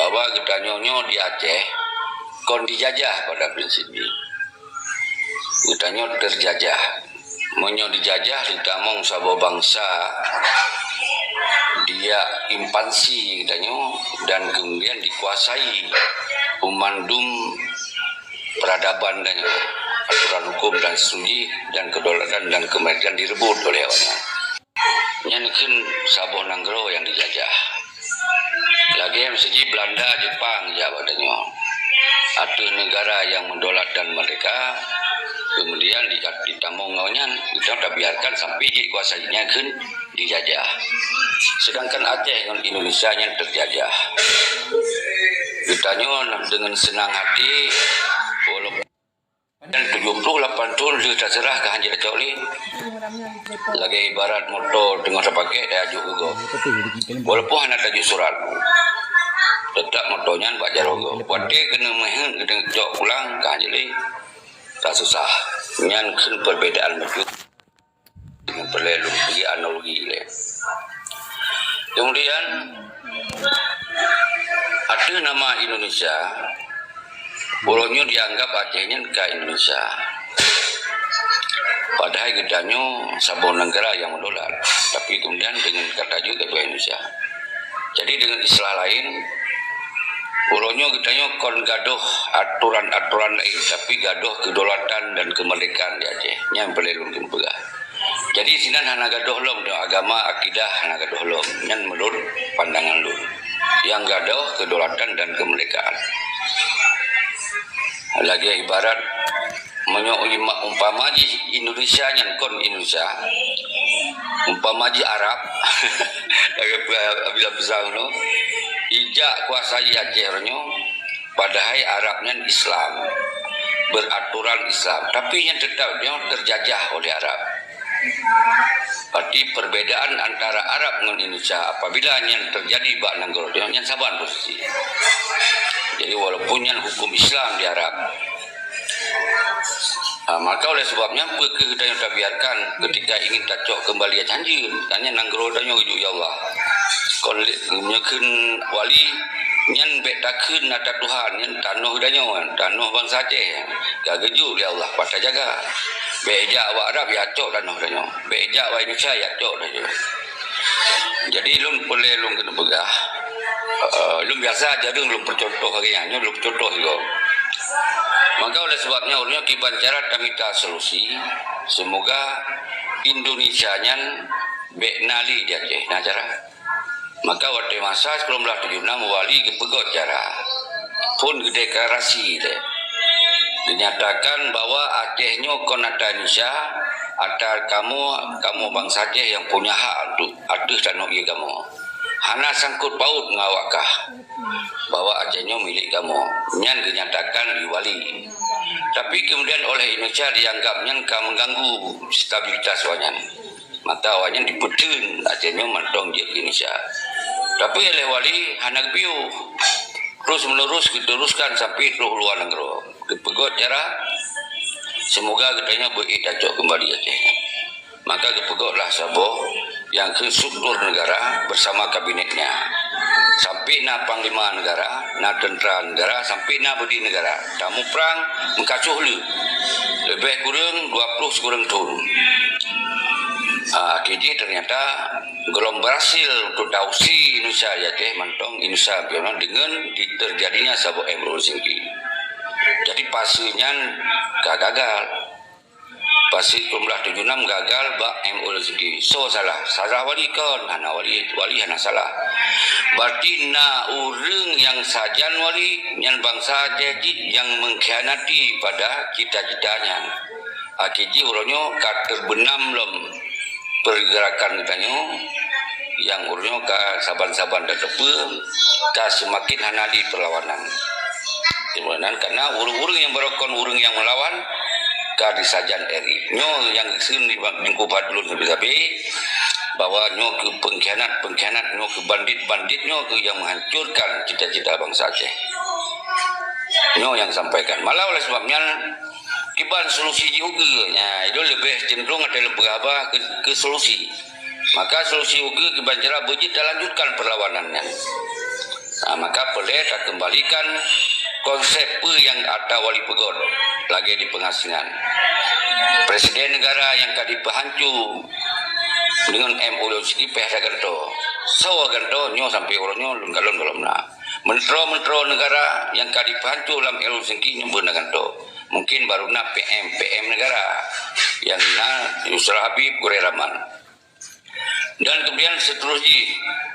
bahwa gedanyo di Aceh kon dijajah pada prinsipnya. Gedanyo terjajah. Monyo dijajah ditamong sabo bangsa dia impansi gedanyo dan kemudian dikuasai umandum peradaban dan aturan hukum dan studi dan kedaulatan dan kemerdekaan direbut oleh orang. Nyanyikan Sabah Nanggro yang dijajah. Lagi yang segi Belanda, Jepang, Jawa dan ada negara yang mendolat dan merdeka, kemudian ditamong ngawanyan, kita tak biarkan sampai dikuasainya kan dijajah. Sedangkan Aceh dengan Indonesia yang terjajah. Ditanya dengan senang hati, walaupun dan 78 tahun sudah serah ke Haji Coli lagi ibarat motor dengan terpakai dia ajuk juga walaupun anak tajuk surat tetap motornya baca rogo wadih kena main kena jok pulang ke Haji tak susah nyan perbedaan begitu perlu pergi analogi kemudian ada nama Indonesia. Bolonyo dianggap Acehnya ke Indonesia. Padahal gedanyo Sabah negara yang mendolar. Tapi kemudian dengan kata juga ke Indonesia. Jadi dengan istilah lain, bolonyo gedanyo kon gaduh aturan-aturan lain, tapi gaduh kedaulatan dan kemerdekaan di Aceh. Yang perlu pegah. Jadi sini hana gaduh lom agama akidah hana gaduh lom. Yang menurut pandangan lu. Yang gaduh kedaulatan dan kemerdekaan. Lagi ibarat umpama di Indonesia yang kon Indonesia umpama di Arab bila besar no ijak kuasai Aceh padahal Arabnya Islam beraturan Islam tapi yang tetap dia terjajah oleh Arab. Berarti perbedaan antara Arab dengan Indonesia apabila yang terjadi bak nanggoro yang saban posisi. Jadi walaupun yang hukum Islam di Arab, maka oleh sebabnya kita yang tak biarkan ketika ingin tacok kembali janji, tanya nanggro danyo ujuk ya Allah. Kalau nyekin wali nyan bet takun nata Tuhan nyan tanuh danyo tanuh bangsa Aceh, gageju ya Allah pada jaga. Beja awak Arab ya cok tanuh danyo, beja awak Indonesia ya cok danyo. Jadi lum boleh lum kena begah. Lum biasa aja dong lum percontoh kayaknya lum contoh juga. Maka oleh sebabnya ulnya kiban cara minta solusi semoga Indonesia nyan beknali dia Aceh nah cara. Maka waktu masa 1976 wali kepegot cara pun deklarasi deh. Dinyatakan bahwa Acehnya konata Indonesia ada kamu bangsa Aceh yang punya hak untuk adus dan nugi kamu. Hana sangkut paut ngawakah bahwa Acehnya milik kamu. Nyan dinyatakan di wali. Tapi kemudian oleh Indonesia dianggapnya mengganggu stabilitas wanyan. Maka wanyan dipedun Acehnya mantong di Indonesia. Tapi oleh wali hana piu terus menerus diteruskan sampai ke luar negeri. Kepegot cara semoga katanya beritajuk kembali Aceh. Maka kepegotlah Sabah yang ke struktur negara bersama kabinetnya sampai na panglima negara, na tentera negara, sampai na budi negara. Tamu perang mengkacuh lebih kurang 20 kurang tahun. KJ ternyata belum berhasil untuk dausi Indonesia ya teh mantong Indonesia dengan terjadinya Sabah Emro Singki. Jadi pasinya gagal. Pasti jumlah 76 gagal bak MU segi. So salah wali kon, hana wali hana salah. Berarti na urang yang sajan wali yang bangsa Aceh yang mengkhianati pada cita-citanya. Akiji uronyo terbenam lom pergerakan katanya yang uronyo ka saban-saban dan tepe ka semakin hanali perlawanan. Kemudian karena urung-urung yang berokon urung yang melawan di sajan RI nyo yang sini lingkup dulu tapi bahwa nyo ke pengkhianat nyo ke bandit nyo ke yang menghancurkan cita-cita bangsa Aceh nyo yang sampaikan malah oleh sebabnya kiban solusi juga itu lebih cenderung ada berapa ke solusi maka solusi juga kiban cara bejit lanjutkan perlawanannya Maka boleh tak kembalikan konsep yang ada wali pegod lagi di pengasingan. Presiden negara yang kadi pahancu dengan MOU siki pihak ganto. Sawa ganto nyo sampai orangnya lun galon na. Mentro negara yang kadi pahancu dalam MOU siki nyo beuna ganto. Mungkin baru na PM negara yang na Yusra Habib Gure Rahman. Dan kemudian seterusnya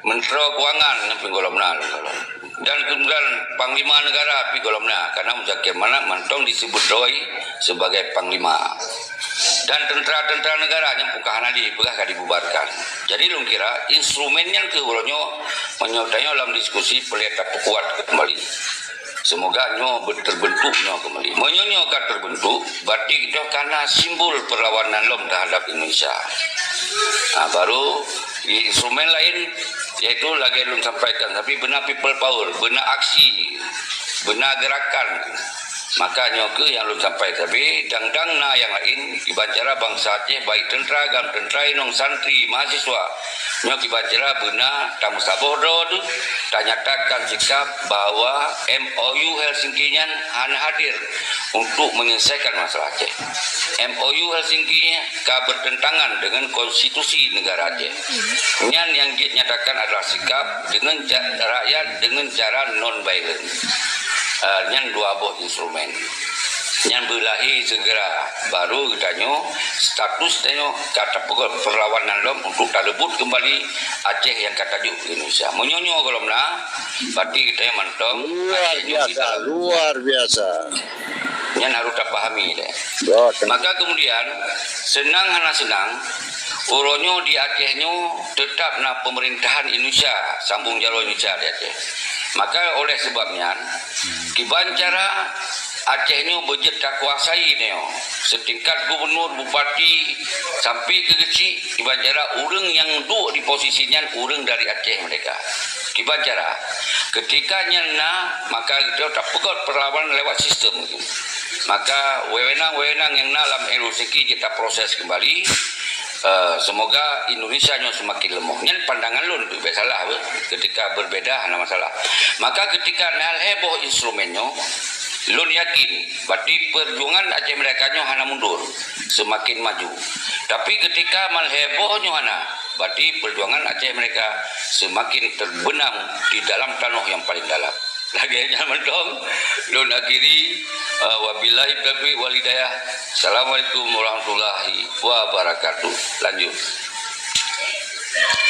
Menteri Keuangan nampi golomna. Dan kemudian Panglima Negara pi golomna karena Muzakir Manak mantong disebut doi sebagai Panglima. Dan tentara-tentara negara yang pukahan di begah dibubarkan. Jadi lu kira instrumennya ke ulonyo menyodanya dalam diskusi pelita kuat kembali. Semoga nyo terbentuk nyo kembali. Menyonyo kan terbentuk berarti itu karena simbol perlawanan lom terhadap Indonesia. Baru di instrumen lain yaitu lagi belum sampaikan, tapi benar people power, benar aksi, benar gerakan. Maka nyoke yang belum sampai, tapi dang-dang na yang lain ibacara bangsa Aceh baik tentera, inong santri, mahasiswa. Nyoke ibacara benar tamu sabodo tu tak nyatakan sikap bahwa MOU Helsinki-nya hadir untuk menyelesaikan masalah Aceh. MOU Helsinki-nya bertentangan dengan konstitusi negara Aceh. Yang dinyatakan adalah sikap dengan rakyat dengan cara non-violent. Yang dua buah instrumen. Yang berlahi segera baru katanya status tanya kata perlawanan lom untuk talebut kembali Aceh yang kata juk Indonesia. Menyonyo kalau na, berarti kita mantong luar biasa. Yang harus tak pahami deh. Maka kemudian senang uronyo di Acehnya tetap na pemerintahan Indonesia sambung jalur Indonesia di Aceh. Maka oleh sebabnya kibancara Aceh ini budget tak kuasai ni, setingkat gubernur, bupati sampai ke kecil kibancara orang yang duduk di posisinya orang dari Aceh mereka. Kibancara ketika nyana maka dia tak pegot perlawanan lewat sistem. Maka wewenang yang dalam LOCK kita proses kembali. Semoga Indonesia semakin lemah. Yang pandangan lun tu salah ketika berbeda ada masalah. Maka ketika nal heboh instrumennya lun yakin berarti perjuangan Aceh mereka hanya mundur semakin maju. Tapi ketika mal hebohnya berarti perjuangan Aceh mereka semakin terbenam di dalam tanah yang paling dalam. Lagi zaman dong lun akhiri wabillahi taufiq wal hidayah. Assalamualaikum warahmatullahi wabarakatuh. Lanjut.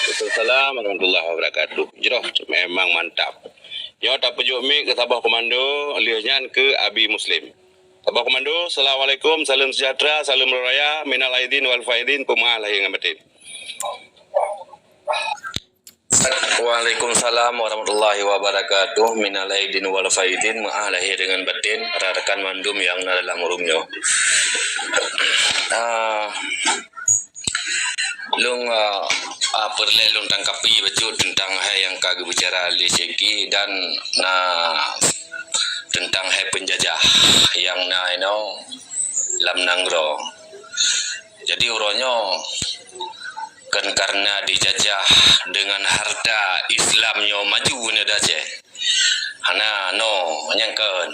Waalaikumsalam warahmatullahi wabarakatuh. Jeroh memang mantap. Yo tak pejuk mi ke Sabah Komando, lihatnya ke Abi Muslim. Sabah Komando, Assalamualaikum, salam sejahtera, salam raya, minal aidin wal faidin, pemaah lahir ngamatin. Waalaikumsalam warahmatullahi wabarakatuh. Minal aidin wal faidin, maah lahir dengan batin, rekan mandum yang dalam rumnya. Lung perle lung tangkapi betul tentang hai yang kagak bicara LCK dan tentang hai penjajah yang lam nanggro. Jadi uronyo kan karena dijajah dengan harta Islamnya maju neda Aceh. Hana nyangkan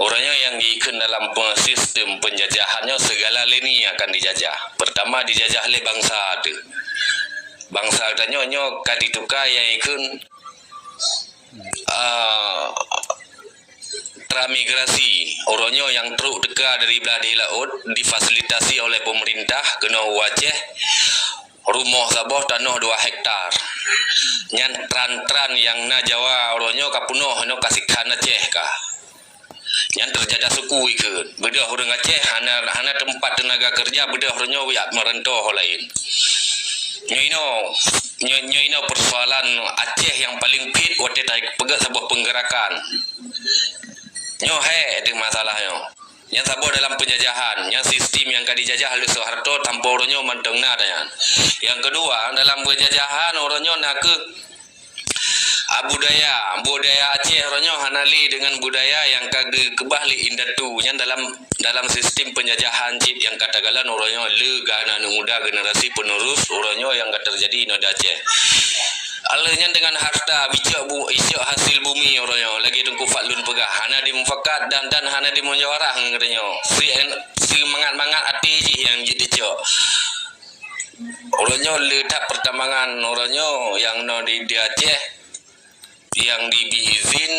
orangnya yang diikan dalam sistem penjajahannya segala lini akan dijajah. Pertama dijajah oleh bangsa tu. Bangsa tanya kadituka yang ikun transmigrasi orangnya yang teruk dekat dari belah laut difasilitasi oleh pemerintah kena wajah rumah Sabah tanah 2 hektar. Nyan tran yang na Jawa orangnya kapunoh kasihkan Aceh kah. Yang terjadi suku ikut bedah orang Aceh hana tempat tenaga kerja bedah orangnya wiat merentau lain. Nyo persoalan Aceh yang paling fit waktu tarik pegat sebuah penggerakan. Nyo itu masalahnya. Yang sabah dalam penjajahan, yang sistem yang kadi jajah oleh Soeharto tanpa orangnya mantengna dan. Yang kedua dalam penjajahan orangnya nak ke budaya Aceh orangnya hanali dengan budaya yang kagak kebahli indatu yang dalam sistem penjajahan cip yang katakan orangnya lega anak muda generasi penerus orangnya yang terjadi di Aceh. alahnya dengan harta bijak isyak hasil bumi orangnya lagi tungku faklun pegah hana di mufakat dan hana di munyawarah katanya si mangat-mangat hati je yang jadi cok orangnya ledak pertambangan orangnya yang no di Aceh yang diizin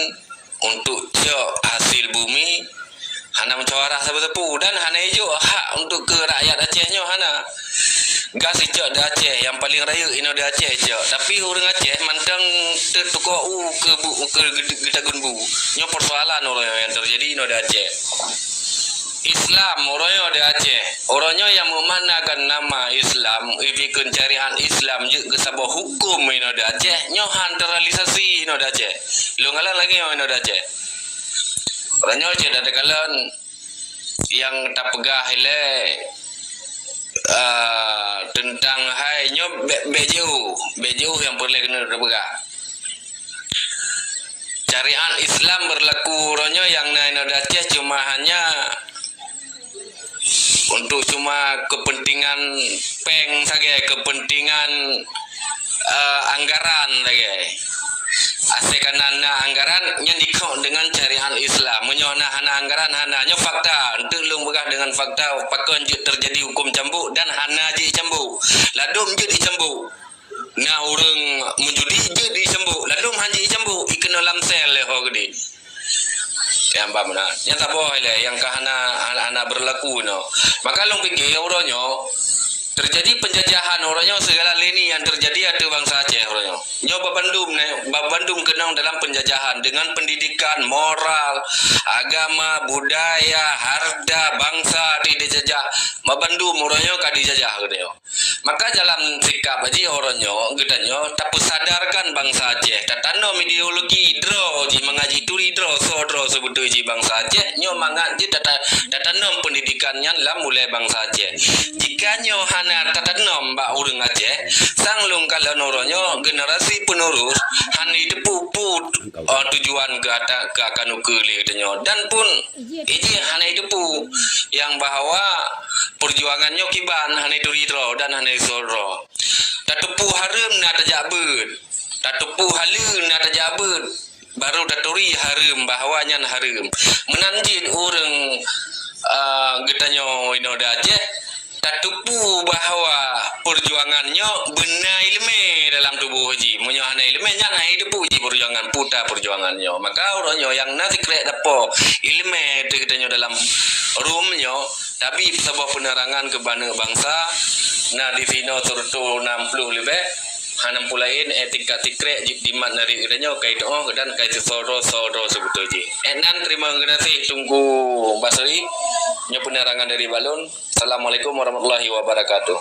untuk cok hasil bumi hana mencawarah sepu dan hana hijau hak untuk ke rakyat Acehnya hana gas cok di Aceh yang paling raya ino di Aceh cok tapi orang Aceh mantang tertukau ke getagun bu nyo persoalan orang yang terjadi ino di Aceh Islam orangnya di Aceh orangnya yang memanakan nama Islam ibikan syariat Islam juga sebuah hukum ino di Aceh nyo naturalisasi ino di Aceh lu ngalah lagi ino di Aceh orangnya Aceh dari kalian yang tak pegah ile tentang hai nyo bejauh yang boleh kena pegah syariat Islam berlaku orangnya yang naik di Aceh cuma hanya untuk cuma kepentingan peng saja kepentingan anggaran saja asekan anggaran yang dikau dengan syariat Islam menyona hana anggaran hana nyo fakta untuk lu begah dengan fakta pakon terjadi hukum cambuk dan hana je cambuk ladum je dicambuk nah orang menjudi je dicambuk ladum hanji cambuk ikena lamsel le ho gede yang benar yang tak boleh yang kahana berlaku no maka lu pikir orangnya terjadi penjajahan orangnya segala lini yang terjadi ada bangsa Aceh orangnya nyoba Bandung kenang dalam penjajahan dengan pendidikan moral agama budaya harta bangsa dijajah Bandung orangnya kan dijajah gitu maka dalam sikap aja orangnya gedanya tak sadarkan bangsa Aceh tak tanam ideologi draw ji mengaji turi draw sebetulnya ji bangsa Aceh nyo mangat ji tak tanam pendidikannya lah mulai bangsa Aceh jika nyo hana tatanam mbak urang Aceh sanglung kalau noronyo generasi penerus hani depuput tujuan ke akan ukeli katanya dan pun iji hani depu yang bahwa perjuangannya kiban hani turidro dan hani soro tatupu harum na tajabut tatupu halun na tajabut baru daturi harum bahawanya harum menanjin urang getanyo ino da Aceh tatupu bahwa perjuangannya benar ilmu dalam tubuh haji menyohana ilmu nya nah hidup haji perjuangan puta perjuangannya maka orangnya yang nanti krek dapo ilmu kita dalam rumnya tapi sebuah penerangan ke bangsa nah di sini turut 60 lebih hanam pulain tingkat tikrek dimat dari katanya kait dan kait soro sebetulnya dan terima kasih tunggu Basri nya penerangan dari balon. Assalamualaikum warahmatullahi wabarakatuh.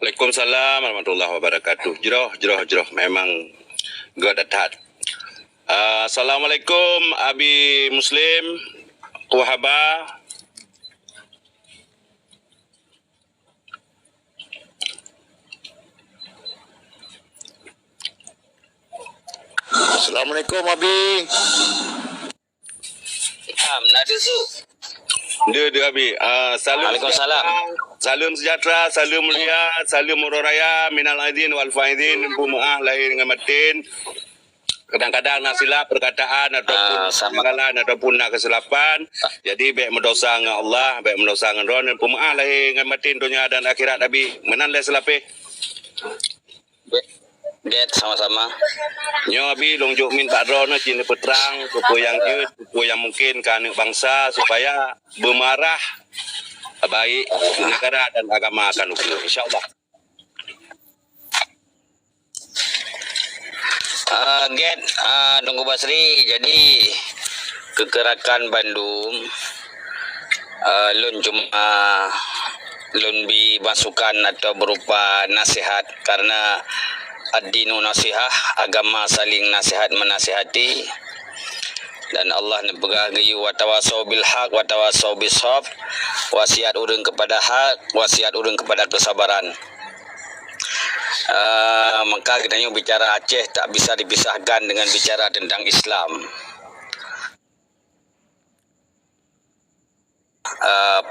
Waalaikumsalam warahmatullahi wabarakatuh. Jeroh memang God atat. Assalamualaikum Abi Muslim Wahaba. Assalamualaikum Abi. Nadisu. Dia Abi. Salam. Waalaikumsalam. Salam sejahtera, salam mulia, salam raya, minal aidin wal faizin, bumaah lahir dengan batin. Kadang-kadang nak silap perkataan ataupun kesalahan ataupun nak kesilapan. Jadi baik mendosa dengan Allah, baik mendosa dengan Ron dan bumaah lahir dengan batin dunia dan akhirat Abi. Menan le selape. Det sama-sama. Nyo Abi longjok min Pak Ron cina peterang supaya yang jut, supaya yang mungkin ke anak bangsa supaya bermarah baik negara dan agama akan ukir. InsyaAllah. Tunggu Basri, jadi kegerakan Bandung lun cuma lun bi masukan atau berupa nasihat karena ad-dinu nasihah, agama saling nasihat menasihati dan Allah nepegah gayu wa tawasau bil haq wa tawasau bis sabr, wasiat urang kepada hak, wasiat urang kepada kesabaran. Maka kita bicara Aceh tak bisa dipisahkan dengan bicara tentang Islam.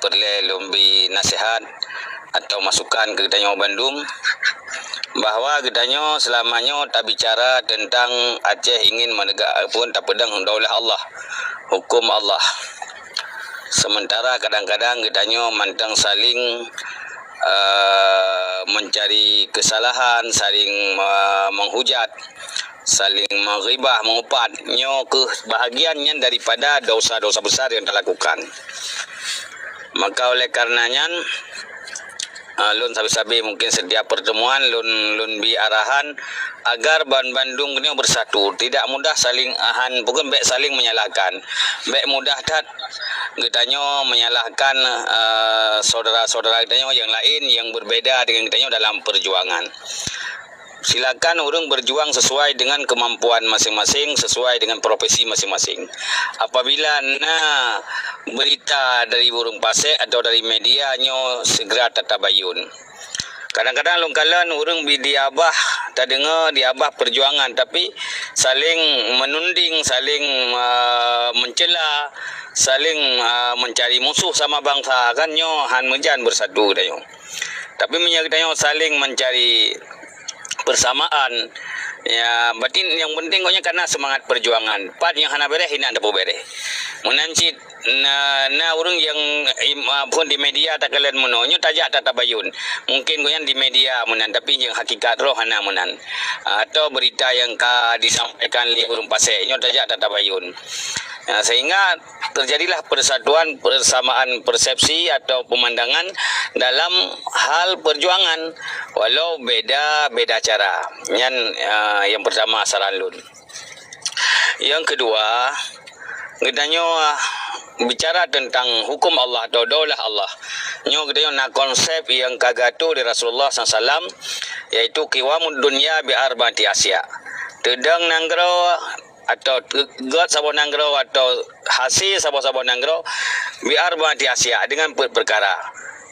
Perlu lumbi nasihat atau masukan ke kita Bandung bahawa gedanyo selamanya tak bicara tentang Aceh ingin menegak pun tak pedang daulah Allah, hukum Allah. Sementara kadang-kadang gedanyo mantang saling mencari kesalahan, saling menghujat, saling menghibah, mengupat nyo kebahagiannya daripada dosa-dosa besar yang dilakukan. Maka oleh karenanya lun sabi-sabi mungkin setiap pertemuan lun bi arahan agar Bandung ni bersatu, tidak mudah saling bukan baik saling menyalahkan, baik mudah tat getanyo menyalahkan saudara-saudara getanyo yang lain yang berbeda dengan getanyo dalam perjuangan. Silakan orang berjuang sesuai dengan kemampuan masing-masing, sesuai dengan profesi masing-masing. Apabila berita dari burung pasek atau dari media nyo segera tatabayun. Kadang-kadang lungkalan orang diabah tak dengar diabah perjuangan, tapi saling menunding, saling mencela, saling mencari musuh sama bangsa kan nyo han menjan bersatu dayo. Tapi menyertai saling mencari persamaan ya, batin yang penting koknya karena semangat perjuangan. Pat yang hana bereh hina anda bere. Menancit na urang yang pun di media tak kalian menonyo tajak tatabayun. Mungkin koknya di media menan, tapi yang hakikat roh hana menan. Atau berita yang disampaikan li burung pasek nyo tajak tatabayun. Sehingga terjadilah persatuan, persamaan persepsi atau pemandangan dalam hal perjuangan walau beda cara. Yang pertama saran lun. Yang kedua, gedanyo bicara tentang hukum Allah atau daulah Allah. Nyo gedanyo nak konsep yang kagato di Rasulullah SAW, yaitu qiwamud dunya bi arba'ati asya. Tedang nanggro atau god sabo nanggro atau hasil sabo nanggro bi arba'ati asya, dengan perkara.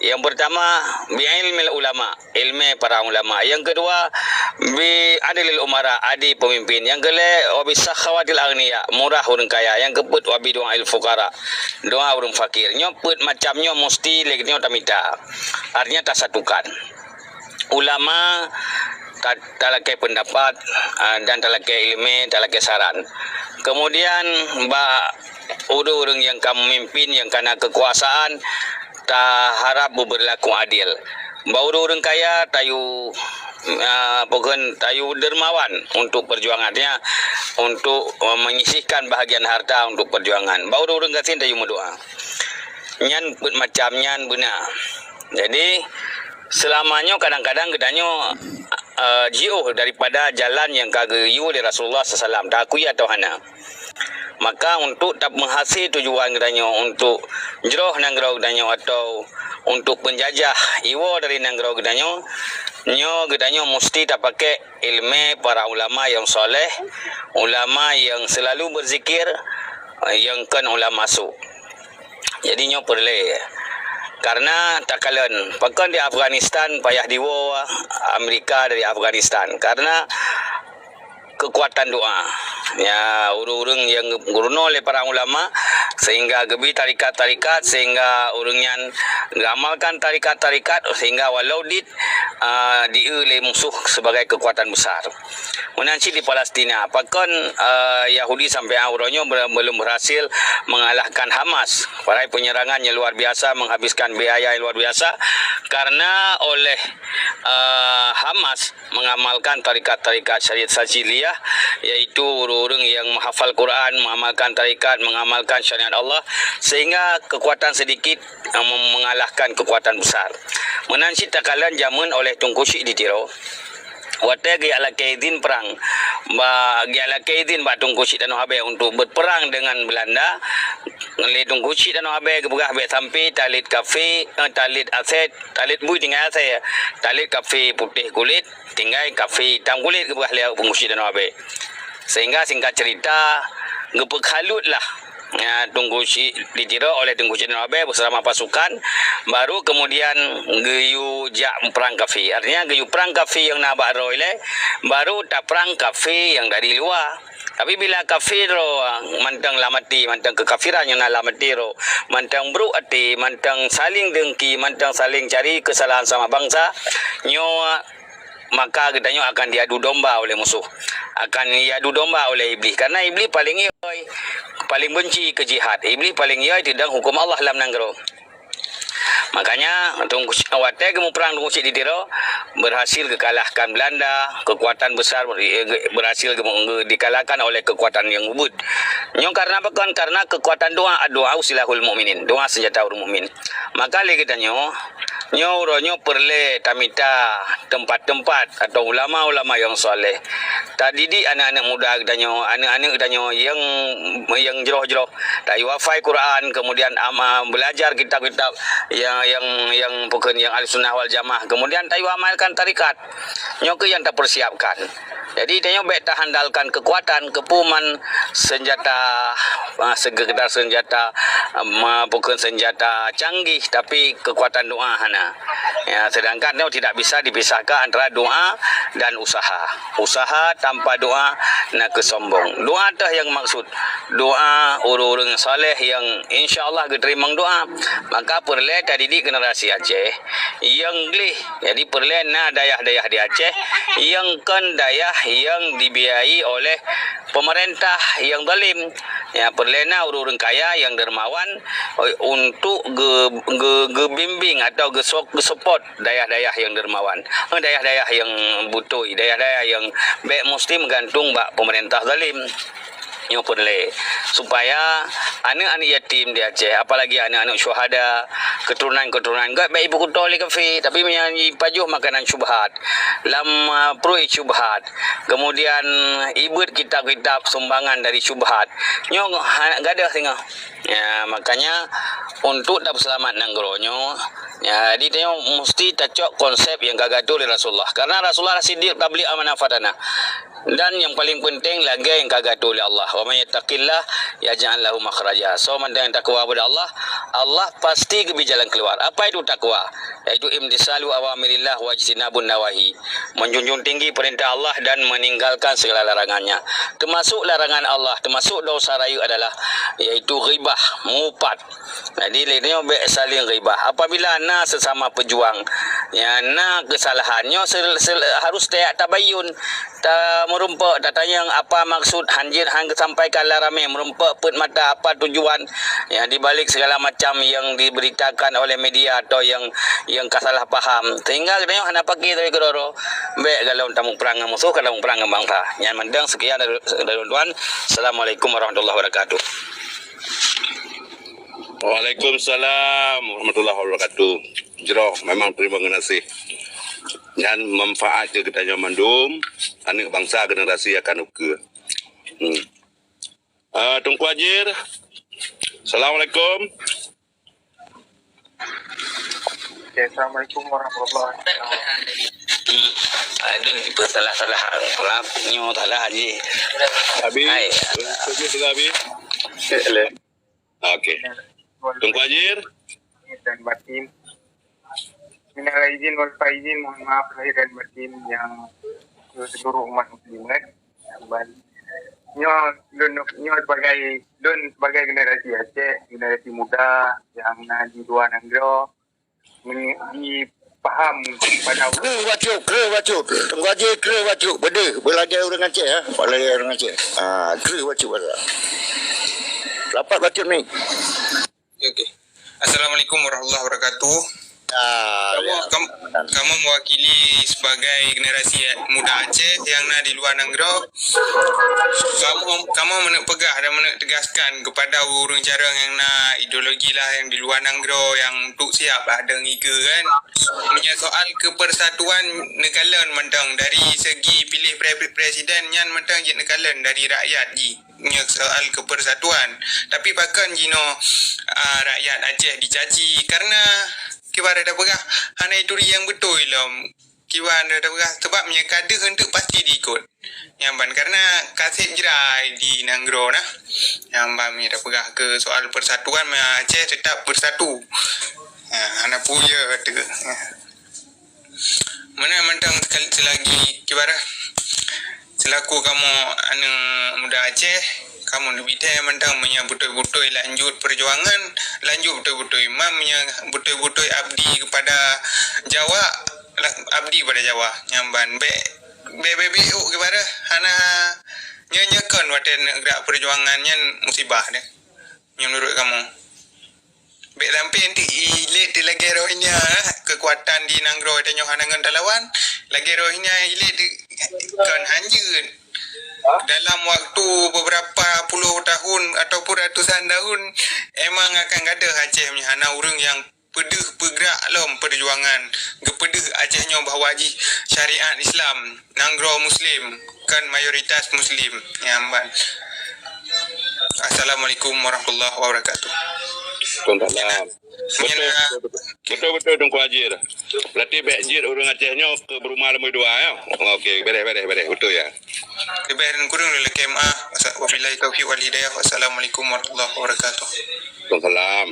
Yang pertama bi ilmil ulama, ilmu para ulama. Yang kedua bi adilil umara, adi pemimpin. Yang ketiga wa bi sakhawatil aghniya, murah orang kaya. Yang keempat wa bi du'ail fuqara, doa orang fakir. Nyoput macamnya mesti legnya tamita. Artinya tak satukan. Ulama talakai pendapat dan talakai ilmu, talakai saran. Kemudian orang yang kamu mimpin yang karena kekuasaan tak harap berlaku adil. Orang kaya tayu tayu dermawan untuk perjuangannya, untuk menyisihkan bahagian harta untuk perjuangan. Orang gasin tayu mendoa. Nyan macam nyan benar. Jadi selamanya kadang-kadang gedanyo jauh daripada jalan yang kagayu dari Rasulullah SAW, tak akui atau hana. Maka untuk tak menghasil tujuan gedanyo untuk jeroh nanggro gedanyo atau untuk penjajah iwo dari nanggro gedanyo, gedanyo mesti tak pakai ilmu para ulama yang soleh, ulama yang selalu berzikir, yang kan ulama masuk. Jadi perlu. Karena tak kalian pakan di Afghanistan payah diwo Amerika dari Afghanistan karena kekuatan doa. Ya, urung-urung yang guruno oleh para ulama sehingga gebi tarikat-tarikat, sehingga urungnya ngamalkan tarikat-tarikat sehingga walau diulih musuh sebagai kekuatan besar. Menanci di Palestina, pakan Yahudi sampai auronyo belum berhasil mengalahkan Hamas. Para penyerangan yang luar biasa, menghabiskan biaya yang luar biasa karena oleh Hamas mengamalkan tarikat-tarikat syariat Sajiliyah, yaitu orang yang menghafal Quran, mengamalkan tarikat, mengamalkan syariat Allah, sehingga kekuatan sedikit mengalahkan kekuatan besar. Menansi takalan zaman oleh Tunku Syek di Tiro. Wate giala kaidin perang giala kaidin ba Tunku Syek dan Habe untuk berperang dengan Belanda. Le Tunku Syek dan Habe gebugah be sampai talit kafe, talit aset, talit bui tinggal saya, talit kafe putih kulit, tinggal kafe hitam kulit gebugah le Tunku Syek dan Habe. Sehingga singkat cerita gepekhalutlah Tunku Syek ditira oleh Tunku Syek dan Habe bersama pasukan, baru kemudian geyu jak perang kafe. Artinya geyu perang kafe yang nabak roile, baru tak perang kafe yang dari luar. Tapi bila kafir mantang lamati, mantang kekafiran yang lamati ro, mantang bro ati, mantang saling dengki, mantang saling cari kesalahan sama bangsa, nyo maka katanya akan diadu domba oleh musuh, akan diadu domba oleh iblis, karena iblis paling benci ke jihad, iblis paling tidak hukum Allah dalam nanggro. Makanya tunggu watai kamu perang tunggu di Tiro berhasil kekalahkan Belanda, kekuatan besar berhasil dikalahkan oleh kekuatan yang ubud. Nyong karena apa kan? Karena kekuatan doa usilahul mukminin, doa senjata orang mukmin. Maka lagi kita nyo perle tamita tempat-tempat atau ulama-ulama yang soleh. Tadi di anak-anak muda kita anak-anak kita yang jeroh-jeroh, tak wafai Quran, kemudian belajar kitab-kitab yang bukan yang Ahlussunnah wal Jamaah, kemudian tayu amalkan tarikat nyoke yang tak persiapkan. Jadi tayu baik tak handalkan kekuatan kepuman senjata sekedar senjata bukan senjata canggih, tapi kekuatan doa hana. Ya, sedangkan tayu tidak bisa dipisahkan antara doa dan usaha tanpa doa nak kesombong. Doa dah yang maksud doa orang-orang saleh yang insyaallah diterima doa, maka perlu tadi di generasi Aceh yang glih, jadi perlu dayah-dayah di Aceh yang kan dayah yang dibiayai oleh pemerintah yang zalim, ya perlu orang-orang kaya yang dermawan untuk bimbing atau support dayah-dayah yang dermawan, dayah-dayah yang butuh, dayah-dayah yang baik mesti menggantung bak pemerintah zalim. Yang perlu supaya anak-anak yatim di Aceh, apalagi anak-anak syuhada, keturunan-keturunan gak baik ibu kutol kafe, tapi menyanyi pajuh makanan syubhat, lama perui syubhat, kemudian ibut kitab-kitab sumbangan dari syubhat, nyong gak ada tengah. Ya, makanya untuk tak selamat nangronyo, ya, jadi tengok mesti tacok konsep yang kagatu oleh Rasulullah, karena Rasulullah siddiq tabligh amanah fatana. Dan yang paling penting lagi yang kagatu oleh Allah, wa may yattaqillah yaj'al lahu makhraja. So mandang takwa kepada Allah, Allah pasti ke jalan keluar. Apa itu takwa? Yaitu imtisalu awamirillah wa ijtinabun nawahi, menjunjung tinggi perintah Allah dan meninggalkan segala larangannya. Termasuk larangan Allah, termasuk dosa rayu adalah yaitu ghibah, mengupat. Jadi lainnya saling ghibah. Apabila sesama pejuang, ya kesalahannya harus tabayun, merumpak datanya apa maksud hanjir hang sampaikan larame, merumpak put mata apa tujuan, ya di balik segala macam yang diberitakan oleh media atau yang kasalah paham, sehingga katanya hana pagi dari keroro baik kalau tamu perang musuh, kalau perang bangsa. Yang mendang sekian dari tuan. Assalamualaikum warahmatullahi wabarakatuh. Waalaikumsalam warahmatullahi wabarakatuh. Jeroh memang terima kasih. Dan manfaat je kita mandum anak bangsa generasi akan uke. Tunku Ajir. Assalamualaikum. Assalamualaikum warahmatullahi wabarakatuh. Aduh, salah nyo salah haji. Habis. Hai. Habis. Okey. Tunku Ajir. Dan batin. Minal izin wal faizin, mohon maaf lahir dan batin yang seluruh umat muslimat. Nyo sebagai generasi Aceh, generasi muda yang di luar negeri, dipaham pada Kera wacuk. Tunggu aja kera wacuk. Belajar orang Aceh ya. Belajar orang Aceh. Kera wacuk pada. Dapat wacuk ni. Okey. Assalamualaikum warahmatullahi wabarakatuh. Kamu mewakili sebagai generasi muda Aceh yang di luar negeri. Kamu menepegah dan menegaskan kepada orang jarang yang ideologi lah yang di luar negeri yang untuk siap lah ada ngiga kan. Punya soal kepersatuan negara mentang dari segi pilih presiden yang mentang je negara dari rakyat ji. Punya soal kepersatuan. Tapi bahkan jino rakyat Aceh dicaci karena kiwara dah pegah hana itu yang betul lah kiwara dah pegah sebab punya kader untuk pasti diikut nyamban karena kasih jerai di Nanggro nah nyamban punya dah pegah ke soal persatuan Aceh tetap bersatu hana puya kata mana mentang selagi kiwara selaku kamu anak muda Aceh kamu lebih dah mentang punya betul-betul lanjut perjuangan, lanjut betul-betul imam punya betul-betul abdi kepada Jawa abdi pada Jawa nyamban be kepada hana nyanyakan waten gerak perjuangan nyan musibah deh menurut kamu be sampai nanti ilit di lagi rohnya kekuatan di nanggro dan nyohanangan talawan lagi rohnya ilit di kan hanjun dalam waktu beberapa puluh tahun ataupun ratusan tahun emang akan ada Aceh punya hana urang yang pedih bergerak lom perjuangan gepedih Acehnya bahawa haji syariat Islam nanggro muslim kan mayoritas muslim nyamban. Assalamualaikum warahmatullahi wabarakatuh. Waalaikumsalam. Betul Tungku Haji dah. Berarti Bekjit orang Acehnya ke berumah nombor 2 ya. Okey, beres betul ya. Kebahagiaan kurang oleh KMA. Wabillahi taufiq wal hidayah. Wassalamualaikum warahmatullahi wabarakatuh. Waalaikumsalam.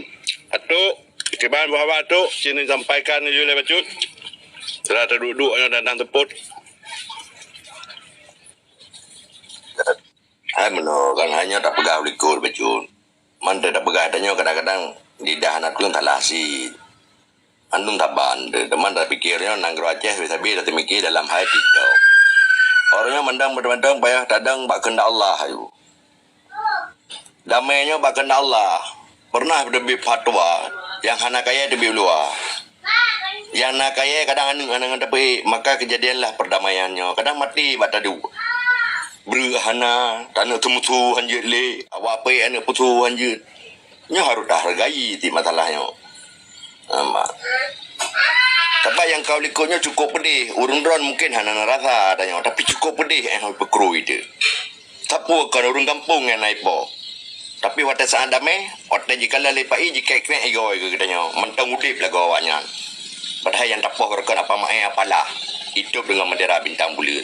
Atuk, kiban bahawa atuk sini sampaikan je le bacut. Serah terduduk yang datang teput. Hai meno kan hanya tak pegang likur bejun. Man tak pegang tanya kadang-kadang di dahan aku tak lasi. Andung taban, teman tak pikirnya nanggro Aceh bisa dah mikir dalam hati TikTok. Orangnya mendang betul-betul payah tadang bak kehendak Allah ayu. Damainya bak kehendak Allah. Pernah lebih fatwa yang hana kaya lebih luar. Yang nak kaya kadang anang tapi maka kejadianlah perdamaiannya. Kadang mati bak tadu. Berhana tanah temutu hanjut le awak apa anak putu hanjut nya harus dah hargai ti masalahnya ama tapi yang kau likurnya cukup pedih urun dron mungkin hana rasa tanya tapi cukup pedih yang berkru itu tapu kan urun kampung yang naik po tapi waktu saat damai waktu jika lepai jika kena ego ke katanya mentang udip lah gawanya padahal yang tapu kan apa mai apalah hidup dengan bendera bintang bulan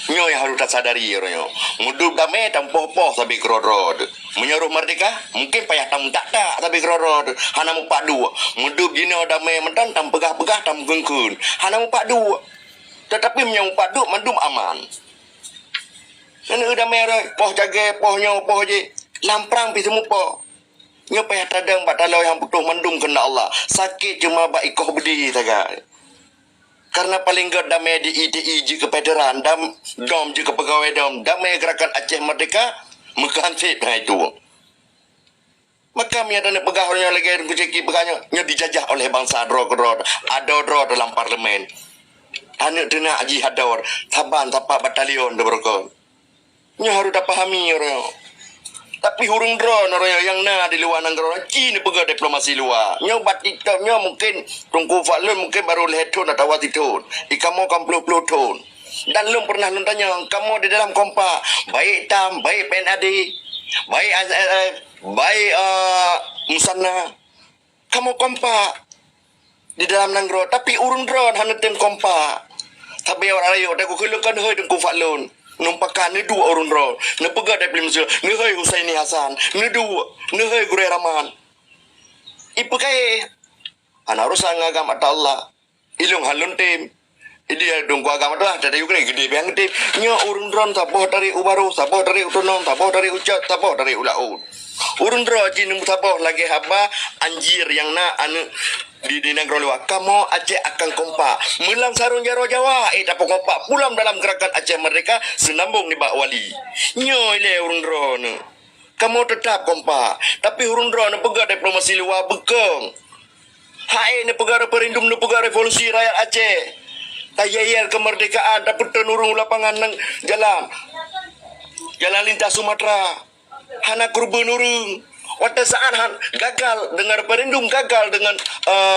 nyo yang harus tak sadari orangnya. Mudup damai tampoh poh tapi kerorod. Menyeruh merdeka mungkin payah tam tak tapi kerorod. Hana mu pak dua. Mudup gino damai mentan tam pegah-pegah tam gengkun. Hana mu pak dua. Tetapi menyamu pak dua mandum aman. Nana damai rai poh jaga poh nyo poh je. Lamprang pi semu poh. Nyo payah tadang bak talau yang butuh mandum kena Allah. Sakit cuma bak ikoh bedi tagay. Karena paling gak damai di ITI je ke federal, dom je ke pegawai dom, damai gerakan Aceh Merdeka, menghansip dengan itu. Maka mi ada pegawainya lagi kuciki pegawainya dijajah oleh bangsa Drog, ada dalam parlimen. Anak dena Haji Hador, taban tapak batalion berkon. Nya harus dah pahami orang. Tapi hurung drone orang yang di luar negara Cina pegawai diplomasi luar. Nya bat TikToknya mungkin Tungku Faklun mungkin baru leton atau watitun. Ikamu kan puluh ton. Dan lu pernah lu tanya kamu di dalam kompak baik tam, baik PNAD, baik baik Musanna. Kamu kompak di dalam negara tapi urun drone hanya tim kompak. Tapi orang lain aku kelukan hei Tungku Faklun. Numpakan ni dua orang ro, ni pegat dari Malaysia, ni hai Husaini Hasan, ni dua, ni hai Gurai Rahman. Ibu kaya, anak rusak agama Allah, ilung halun tim, ini dongku agama lah, jadi juga gede biang tim. Nya orang ron taboh dari Ubaru, taboh dari Utonom, taboh dari Ucat, taboh dari Ulaud. Urun ro jin taboh lagi haba anjir yang na anu di negara luar kamu Aceh akan kompak melang sarung jaro Jawa tak kompak pulang dalam gerakan Aceh Merdeka senambung di Bak Wali nyoy le urun ron kamu tetap kompak tapi urun ron pegawai diplomasi luar bekeng hai ne pegawai referendum ne pegawai revolusi rakyat Aceh tayayel kemerdekaan dapat tenurung lapangan nang jalan lintas Sumatera hana kurban urung. Waktu saat gagal dengan referendum, gagal dengan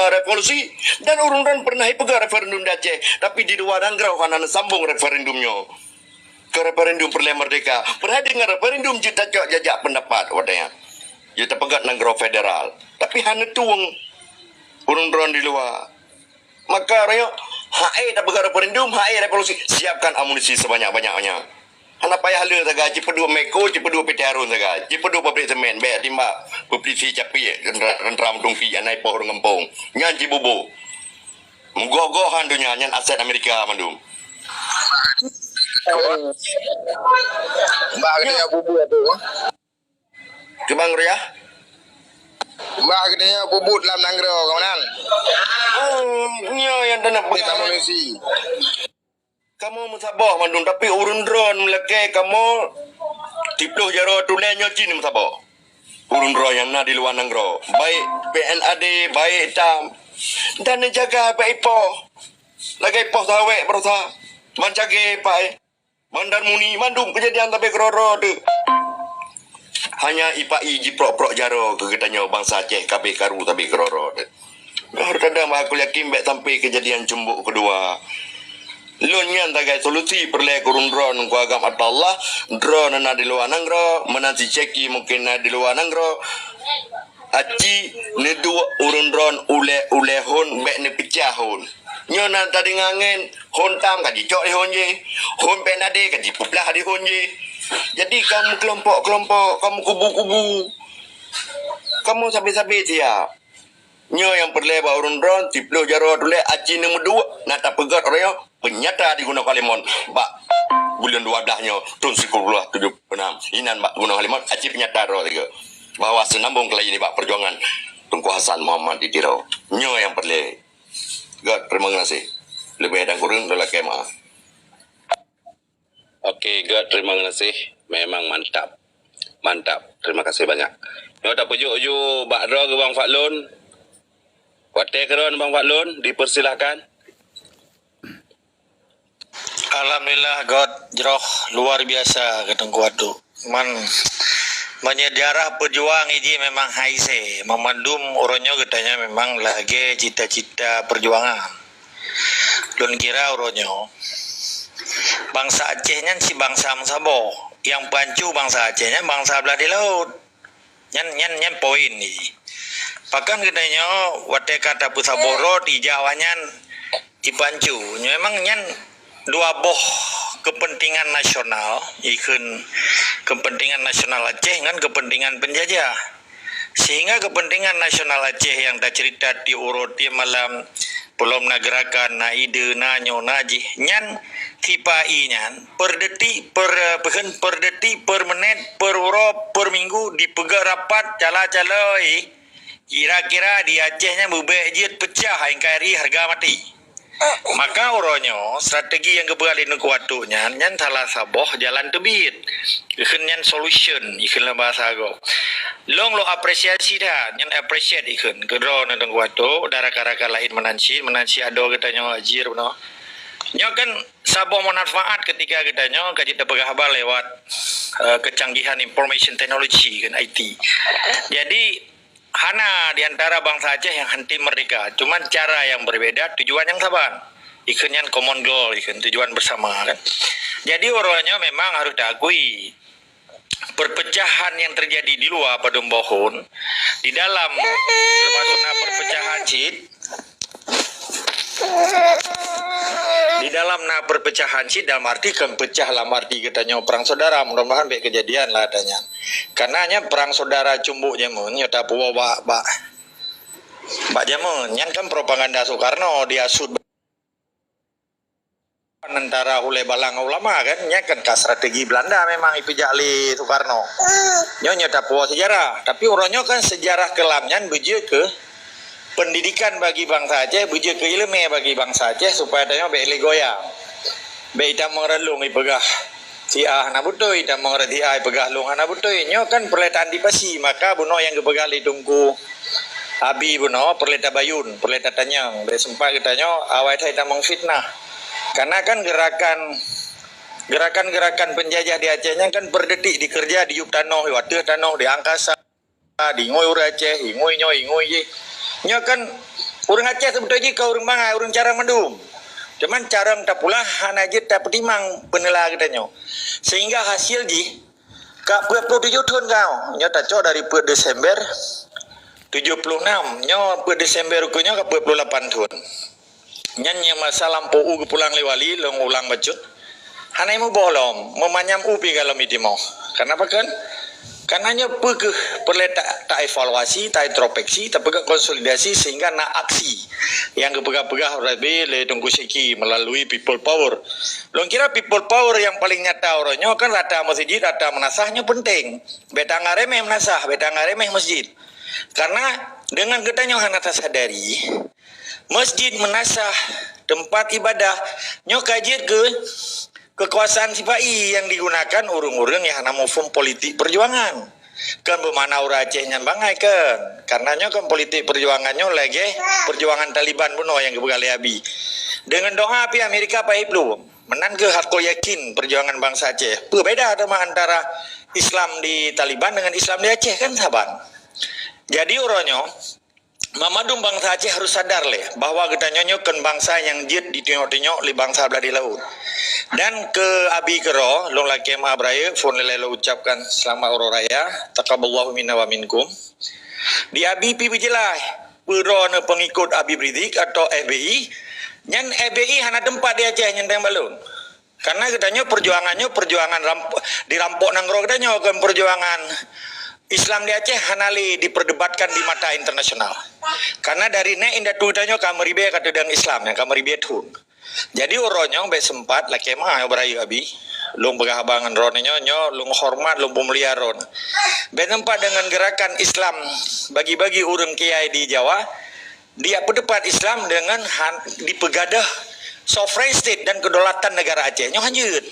revolusi dan urun-urun pernah pegang referendum di Aceh, tapi di luar negara hana sambung referendumnya ke referendum Perlihan Merdeka. Pernah dengan referendum juta jajak pendapat wadanya. Juta pegat negara federal, tapi hana tuang urun-urun di luar. Maka raya HE tak pegang referendum, HE revolusi, siapkan amunisi sebanyak-banyaknya. Anak payah le saga Cipedua Meko, Cipedua PT Harun saga. Cipedua pabrik semen, baik timba publisi capi rentram dongki anai pohon ngempong. Nyan Cibubu. Menggogohan dunia nyan aset Amerika mandum. Mbak dia bubu tu. Kebang Ria. Mbak katanya bubut dalam nanggro kawanan. Nyo yang tak nak Kita pegang. polisi. Kamu musabah mandung tapi urun drone meleke kamu tiploh jaro tulenyo cin musabah. Urun drone yang na di luar nanggro. Baik PNAD, baik tam. Dan jaga baik ipo. Lagi ipo sawe berusaha. Mancage pai. Mandar muni mandung kejadian tapi keroro tu. Hanya ipai jiprok-prok jaro kegetanya bangsa Aceh kabeh karu tapi keroro tu. Harus ada mah aku yakin baik sampai kejadian cumbuk kedua. Lunyan tagai solusi perle kurun drone ku agam Allah drone na di luar nanggro menanti ceki mungkin na di luar nanggro aci ne dua urun drone ule hon mek ne pecah hon nyo na tadi ngangen hon tam ka dicok di hon je hon penade ka dipuplah di hon je jadi kamu kelompok-kelompok kamu kubu-kubu kamu sabi-sabi siap nyo yang perle ba urun drone tiplo jaro dule aci ne dua nata pegat orangnya penyata di Gunung Kalimun bak bulan 12 nyo tahun 1976 inan bak Gunung Kalimun aci penyata ro tiga bahwa senambung kali ini bak perjuangan Tunku Hasan Muhammad Didiro nyo yang perle God terima kasih lebih dan kurang dalam kemah. Okey, God, terima kasih. Memang mantap. Mantap. Terima kasih banyak. Nyo tak pujuk-ujuk Bak Dro ke Bang Fatlun. Watai keron Bang Fatlun, dipersilahkan. Alhamdulillah God Jroh luar biasa ketengku adu. Menyejarah pejuang ini memang haise. Memandum oronyo katanya memang lagi cita-cita perjuangan. Lun kira oronyo. Bangsa Acehnya si bangsa Sabo. Yang pancu bangsa Acehnya bangsa belah di laut. Nyan poin ni. Bahkan katanya wate kata Pusaboro di Jawanya dipancu. Memang nyan dua boh kepentingan nasional, ikun kepentingan nasional Aceh dengan kepentingan penjajah. Sehingga kepentingan nasional Aceh yang tak cerita diurut di malam belum nagerakan na ide na nyo naji nyan tipai nyan per detik per menit per uro per minggu dipegak rapat cala-calai kira-kira di Acehnya bebek jit pecah NKRI harga mati. Maka oronyo strategi yang kebegali nukuatunya nyan salah saboh jalan tebit ikan nyan solution ikan lah bahasa go long lo apresiasi dah nyan appreciate ikan kedro nang kuatu darah-darah lain menansi ado katanya ajir no nyo kan saboh manfaat ketika katanya kaji dapegah haba lewat kecanggihan information technology kan IT jadi hana di antara bangsa Aceh yang anti merdeka, cuman cara yang berbeda, tujuan yang sama. Ikan yang common goal, ikan tujuan bersama kan. Jadi orangnya memang harus diakui perpecahan yang terjadi di luar Padang Bohon, di dalam termasuknya perpecahan cid, di dalam perpecahan cid dalam arti kan pecah lah arti katanya perang saudara mudah-mudahan baik kejadian lah adanya karenanya perang saudara cumbuk jamun nyata puwa bak jamun yang kan propaganda Soekarno diasud antara oleh balang ulama kan kan strategi Belanda memang ipijali Soekarno nyata puwa sejarah tapi orangnya kan sejarah kelamnya beje ke pendidikan bagi bangsa Aceh, bujuk ke ilmu bagi bangsa Aceh supaya dia boleh goyang. Baik tak mengerlung ipegah si nak butoi, tak mengerti ipegah lung nak butoi. Nyo kan perletan dipasi, maka buno yang kepegah lidungku abi buno perleta bayun, perleta tanyang. Be sempat katanya awai thai tak mengfitnah. Karena kan gerakan penjajah di Acehnya kan berdetik dikerja di yuk tanoh, di wadah tanoh, di angkasa, di ngoi ur Aceh, di ngoi je. Nya kan orang Aceh sebetulnya kau orang mangai orang cara mendum. Cuman cara tak pula hana je tak petimang penela katanya. Sehingga hasil ji ka 27 tahun kau. Nya tak cok dari per Desember 76. Nya per Desember kunya ka 28 tahun. Nya masa lampu ke pulang lewali long ulang bacut. Hana imu bolong memanyam upi kalau mitimo. Kenapa kan? Karenanya perlu tak evaluasi, tak introspeksi, tak pegak konsolidasi sehingga nak aksi yang kepegah-pegah lebih le tunggu seki melalui people power. Long kira people power yang paling nyata orangnya kan rata masjid, rata menasahnya penting. Betang ngaremeh menasah, betang ngaremeh masjid. Karena dengan gedanya hanata sadari, masjid menasah tempat ibadah nyo kajit ke kekuasaan sipai yang digunakan urung-urung yang nama form politik perjuangan. Kan bermana ura Aceh nyan bangai kan. Karenanya kan politik perjuangannya lagi perjuangan Taliban puno yang kebegali abi. Dengan doa api Amerika apa belum menan ke hakko yakin perjuangan bangsa Aceh. Berbeda sama antara Islam di Taliban dengan Islam di Aceh kan saban. Jadi uronyo Mamadum bangsa Aceh harus sadar leh bahwa kita nyonyokan bangsa yang jid ditinok-tinok li bangsa belah di laut. Dan ke abi kero long laki ma braya fon lelo ucapkan selamat uro raya taqabbalallahu minna wa minkum. Di abi pi bijelai puro ne pengikut abi Brizik atau FBI nyan FBI hana tempat di Aceh nyenteng balun. Karena katanya perjuangannya perjuangan dirampok nanggro katanya kan perjuangan Islam di Aceh hanali diperdebatkan di mata internasional. Karena dari ne indah tutanya kamaribe kata dengan Islam yang kamaribe tun. Jadi orangnya be sempat laki mah berayu abi. Lung pegahabangan ronnya nyo lung hormat lung pemulia ron. Be tempat dengan gerakan Islam bagi-bagi urang kiai di Jawa. Dia berdebat Islam dengan dipegadah sovereign state dan kedaulatan negara Aceh. Nyo hanjut.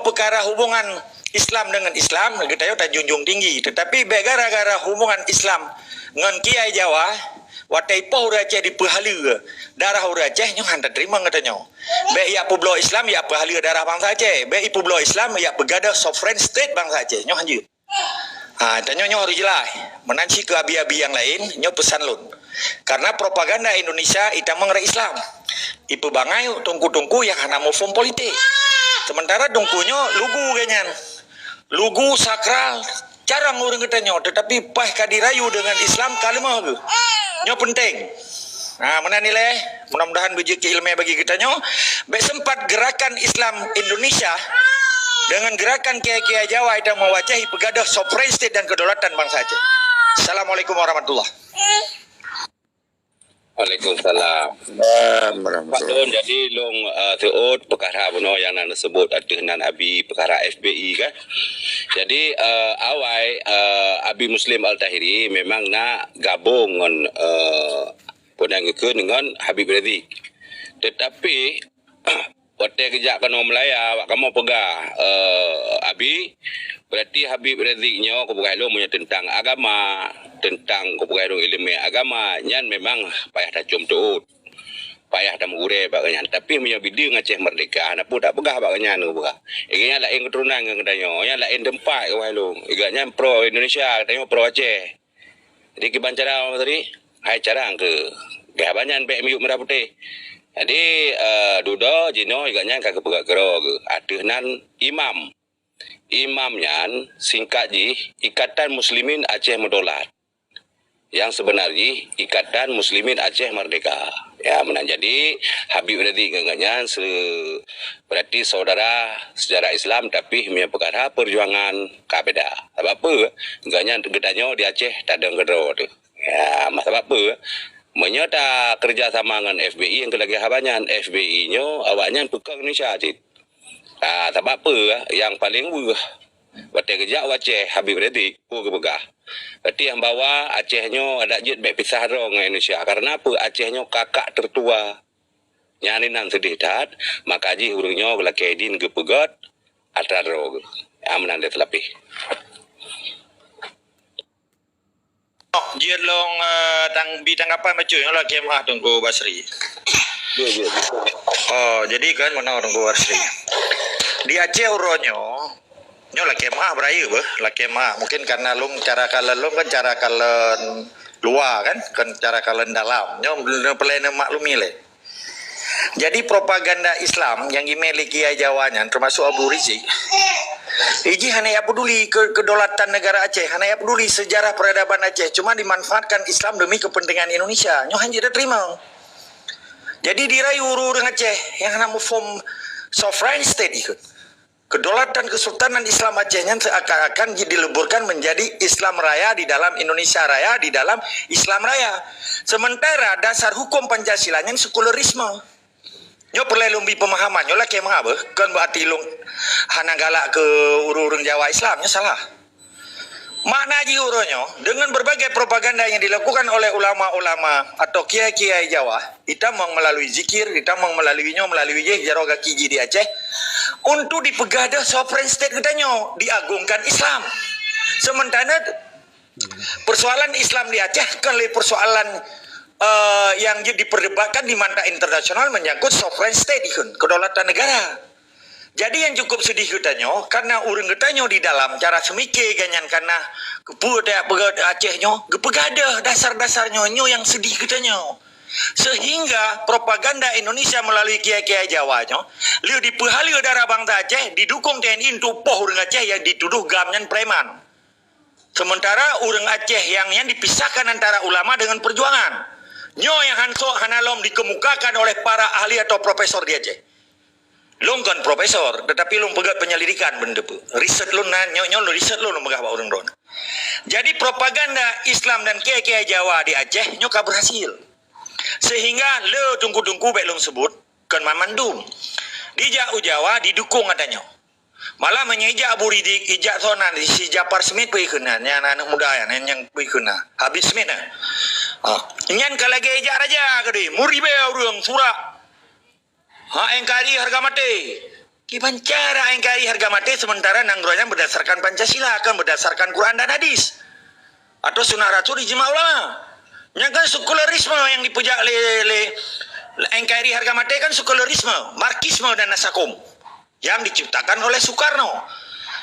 Perkara hubungan Islam dengan Islam kita tak junjung tinggi, tetapi gara-gara hubungan Islam dengan kiai Jawa watai po ura Aceh dipahala darah ura Aceh nyo handa terima katanya be ya publo Islam ya pahala darah bangsa Aceh be publo Islam ya begada sovereign state bangsa Aceh nyo hanjut. Tanya nyo harus jelas menansi ke abi-abi yang lain nyo pesan lun karena propaganda Indonesia ita mengira Islam ipu bangai tungku-tungku yang hana mau form politik sementara tungkunya lugu ganyan lugu sakral jarang orang katanya tetapi pas kadirayu dengan Islam kalimah ke nyo penting. Mana nilai mudah-mudahan biji ilmiah bagi kita nyo be sempat gerakan Islam Indonesia dengan gerakan kiai-kiai Jawa yang mewacahi pegadah sovereign state dan kedaulatan bangsa Aceh. Assalamualaikum warahmatullahi. Waalaikumsalam. Pak Don, jadi long teot perkara puno yang nak sebut dengan abi perkara FBI kan. Jadi awal abi Muslim Al-Tahiri memang nak gabung dengan dengan Habib Rizik. Tetapi waktu kejap kan orang Melaya, kamu pegah abi berarti Habib Riziknya kebukaan punya tentang agama, tentang kebukaan ilmu agama, nyan memang payah dah cum tuut, payah dah mengure bagainya. Tapi punya bidang Aceh merdeka, nak pun tak pegah bagainya nu pegah. Iganya lain keturunan yang katanya, yang lain tempat kebukaan. Iganya pro Indonesia, katanya pro Aceh. Jadi kiban cara tadi, hai cara ke gabanyan PMU Merah Putih. Jadi duda jino iganya kagak pegah kero ke adehnan imamnya singkat ji Ikatan Muslimin Aceh Medolat yang sebenarnya Ikatan Muslimin Aceh Merdeka ya menang. Jadi Habib Rizik nganganya berarti saudara sejarah Islam tapi punya perkara perjuangan kabeda sebab apa nganganya gedanya di Aceh tak ada gedro tu ya sebab apa menyata kerjasama dengan FBI yang lagi habanyan FBI nyo awaknya pegang Indonesia cik. Sebab apa yang paling waktu kerja Aceh Habib Rizik pu kebegah. Berarti yang bawa Aceh nyo ada jet baik pisah dong dengan Indonesia karena apa Aceh nyo kakak tertua. Nyani nan sedih tat maka ji urungnyo laki din kepegat ataro amanan dia terlebih. Dia long tanggapan macam yang lah kemah Tunggu Basri. Jadi kan mana Tunggu Basri. Di Aceh uronyo nyo lah kemah beraya lah kemah mungkin karena lum cara kalen lum kan cara kalen luar kan cara kalen dalam nyo pelene maklumi le. Jadi propaganda Islam yang dimiliki Jawanya termasuk Abu Rizik Iji hanya ya peduli kedaulatan negara Aceh, hanya ya peduli sejarah peradaban Aceh, cuma dimanfaatkan Islam demi kepentingan Indonesia. Nyo hanya terima. Jadi dirayu urang Aceh yang nama form sovereign state ikut. Kedaulatan Kesultanan Islam Acehnya seakan-akan dileburkan menjadi Islam Raya di dalam Indonesia Raya di dalam Islam Raya. Sementara dasar hukum Pancasilanya sekularisme. Nyo perlu lebih pemahaman, nyo lah kemah apa? Kan berarti lung hana galak ke urang Jawa Islamnya salah. Makna ji uronyo, dengan berbagai propaganda yang dilakukan oleh ulama-ulama atau kiai-kiai Jawa, ditamang melalui zikir, ditamang melaluinya, melalui jaroga kiji di Aceh, untuk dipegada sovereign state katanya, diagungkan Islam. Sementara persoalan Islam di Aceh kan persoalan yang diperdebatkan di mata internasional menyangkut sovereign state, kedaulatan negara. Jadi yang cukup sedih katanya, karena urang katanya di dalam cara semikir ganyan karena kepu tak pegada Acehnya, gepegada dasar-dasarnya yang sedih katanya. Sehingga propaganda Indonesia melalui kiai-kiai Jawanya, liu dipehali darah bangsa Aceh, didukung TNI untuk poh urang Aceh yang dituduh gamnyan preman. Sementara urang Aceh yang dipisahkan antara ulama dengan perjuangan. Nyo yang hanalom dikemukakan oleh para ahli atau profesor di Aceh. Long kan profesor, tetapi long pegat penyelidikan benda pu. Riset lo nyo riset lo megah ba orang don. Jadi propaganda Islam dan kiai-kiai Jawa di Aceh nyo ka berhasil. Sehingga le tunggu-tunggu baik long sebut kan Mamandum. Di Jawa didukung katanya. Malah menyejak Abu Ridik, ijak sonan si Japar Smith pergi kena, anak muda yang pergi kena. Habis Smith nyan kalau lagi ijak raja kadi, muribe urang surah. Engkari harga mati. Kibancara engkari harga mati sementara nanggronya berdasarkan Pancasila, kan berdasarkan Quran dan hadis. Atau sunnah Rasul ijma ulama. Yang kan sekularisme yang dipujak oleh engkari harga mati kan sekularisme, marxisme dan nasakum yang diciptakan oleh Soekarno.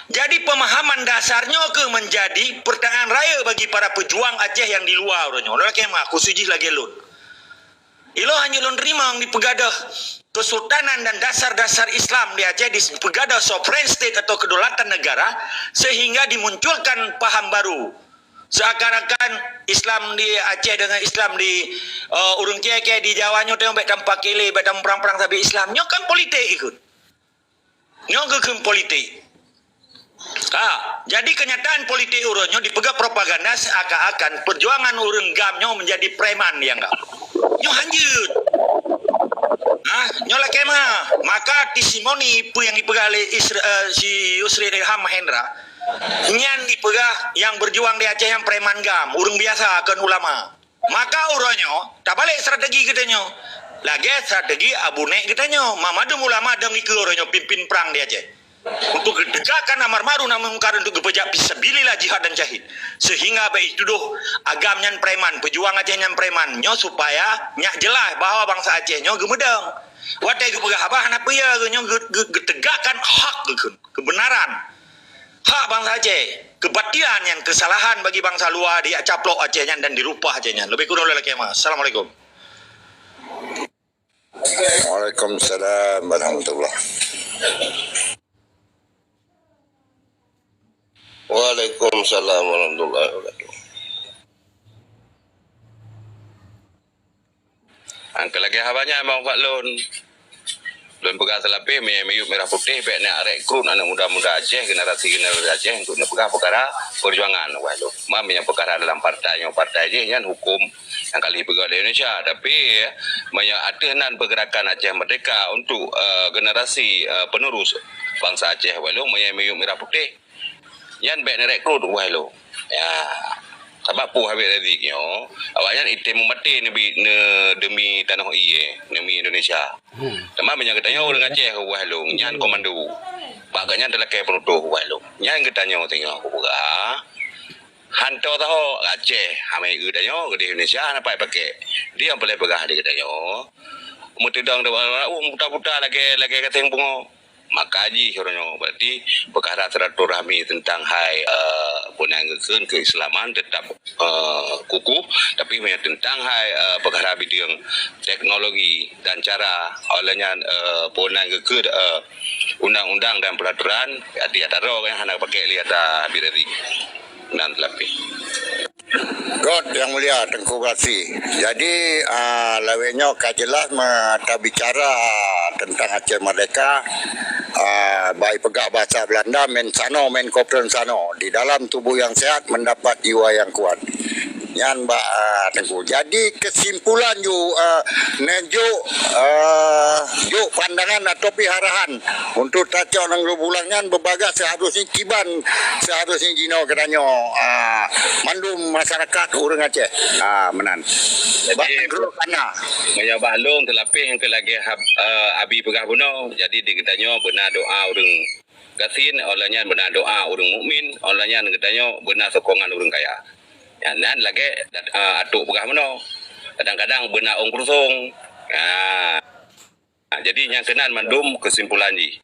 Jadi pemahaman dasarnya ke menjadi pertanyaan raya bagi para pejuang Aceh yang di luar. Orang kemah khususnya lagi lun. Ilo hanya lun terima yang dipegadah kesultanan dan dasar-dasar Islam di Aceh, dipegadah sovereign state atau kedaulatan negara, sehingga dimunculkan paham baru. Seakan-akan Islam di Aceh dengan Islam di urung kiai di Jawa nyo tengok tampak kile, betam perang-perang tapi Islam nyo kan politik ikut. Nyo ke politik. Jadi kenyataan politik urunyo dipegang propaganda seakan-akan perjuangan urung gamnyo menjadi preman yang enggak. Nyo hanjut. Nyola kemah. Maka testimoni yang dipegang oleh si Yusri Ilham Mahendra, nyan dipegang yang berjuang di Aceh yang preman gam, urung biasa kan ulama. Maka urunyo tak balik strategi katanya. Lagi strategi Abu Nek katanya. Mamadum ulama demi ke urunyo pimpin perang di Aceh. Untuk tegakkan amar ma'ruf nahi munkar, untuk gepejak fisabilillah jihad dan syahid, sehingga baik tuduh agamnya preman, pejuang Aceh yang preman nyo supaya nyak jelas bahwa bangsa Aceh nyo gemedeng watai gepegah abah apa ya nyo getegakkan hak kebenaran hak bangsa Aceh, kebatilan yang kesalahan bagi bangsa luar dia caplok Acehnya dan dirupah Acehnya. Lebih kurang oleh kemah. Assalamualaikum. Waalaikumsalam warahmatullahi. Waalaikumsalam warahmatullahi wabarakatuh. Angka lagi habanya mau Pak Lun. Lun pegang selapi meyuk merah putih baik nak rekrut anak muda-muda Aceh, generasi Aceh untuk nak pegang perkara perjuangan Pak Lun. Yang perkara dalam partai je kan hukum yang kali pegang di Indonesia, tapi banyak atenan pergerakan Aceh Merdeka untuk generasi penerus bangsa Aceh Pak Lun meyuk merah putih. Yan baik nak rekrut Pak Lun. Ya. Sebab pu habis tadi nyo awaknya item mati demi tanah iye demi Indonesia. Tema banyak katanya orang Aceh wah lu nyan komando. Baganya adalah kayak penutup wah lu. Nyan katanya tengok buka. Hanto tahu Aceh hamai katanya di Indonesia apa pakai. Dia yang boleh pegah di katanya. Mutidang buta-buta lagi kateng bungo. Maka haji orangnya berarti perkara silaturahmi tentang penanggakan keislaman tetap kukuh, tapi tentang perkara bidang teknologi dan cara olehnya penanggakan undang-undang dan peraturan di antara yang hendak pakai lihat habis dari nan lebih. God yang mulia Tengku Kasih. Jadi lawenya jelas mata bicara tentang Aceh Merdeka. Baik pegak bahasa Belanda men sano men kopren sano, di dalam tubuh yang sehat mendapat jiwa yang kuat. Yan ba Tengku. Jadi kesimpulan ju nejo ju pandangan atau piharahan untuk tacok nang bulangan berbagai seharusnya kiban seharusnya jino kedanyo mandum masyarakat urang Aceh. Menan. Jadi Karena Maya bahlong telapih yang kelagi abi pegah buno. Jadi diketanya benar doa urang gasin, olehnya benar doa urang mukmin, olehnya diketanya benar sokongan urang kaya. Ya nan lagi atuk pegah buno. Kadang-kadang benar ong krusung. Jadi yang kenan mandum kesimpulan ji.